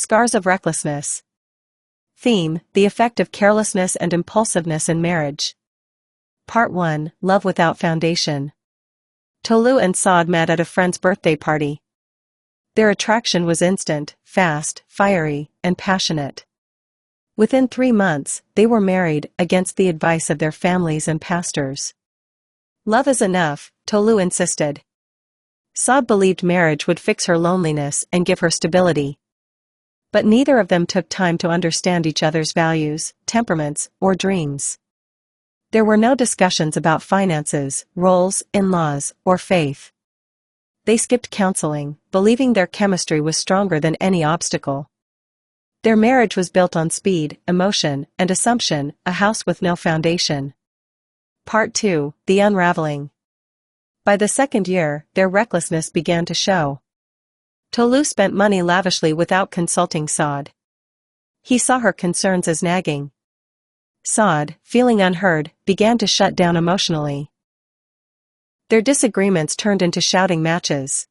Scars of recklessness. Theme: the effect of carelessness and impulsiveness in marriage. Part 1: Love without foundation. Tolu and Saad met at a friend's birthday party. Their attraction was instant, fast, fiery, and passionate. Within 3 months, they were married, against the advice of their families and pastors. Love is enough, Tolu insisted. Saad believed marriage would fix her loneliness and give her stability. But neither of them took time to understand each other's values, temperaments, or dreams. There were no discussions about finances, roles, in-laws, or faith. They skipped counseling, believing their chemistry was stronger than any obstacle. Their marriage was built on speed, emotion, and assumption, a house with no foundation. Part 2: The unraveling. By the second year, their recklessness began to show. Tolu spent money lavishly without consulting Saad. He saw her concerns as nagging. Saad, feeling unheard, began to shut down emotionally. Their disagreements turned into shouting matches.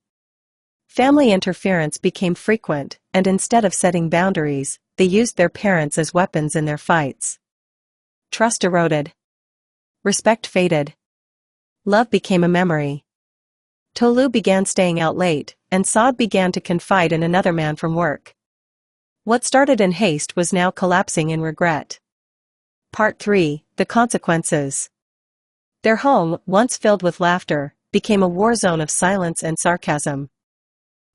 Family interference became frequent, and instead of setting boundaries, they used their parents as weapons in their fights. Trust eroded. Respect faded. Love became a memory. Tolu began staying out late, and Saad began to confide in another man from work. What started in haste was now collapsing in regret. Part 3: The consequences. Their home, once filled with laughter, became a war zone of silence and sarcasm.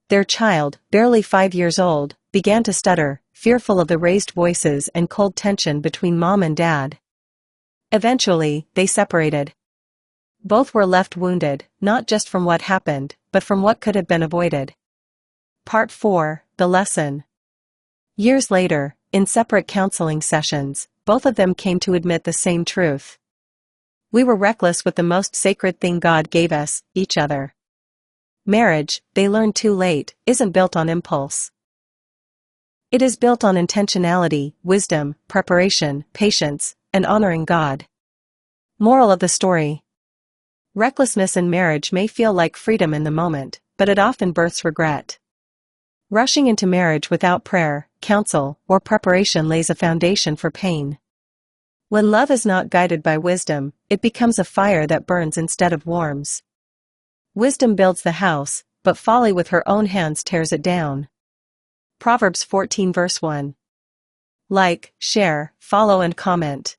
Their child, barely 5 years old, began to stutter, fearful of the raised voices and cold tension between mom and dad. Eventually, they separated. Both were left wounded, not just from what happened, but from what could have been avoided. Part 4: The lesson. Years later, in separate counseling sessions, both of them came to admit the same truth. We were reckless with the most sacred thing God gave us, each other. Marriage, they learned too late, isn't built on impulse. It is built on intentionality, wisdom, preparation, patience, and honoring God. Moral of the story: recklessness in marriage may feel like freedom in the moment, but it often births regret. Rushing into marriage without prayer, counsel, or preparation lays a foundation for pain. When love is not guided by wisdom, it becomes a fire that burns instead of warms. Wisdom builds the house, but folly with her own hands tears it down. Proverbs 14 verse 1. Like, share, follow and comment.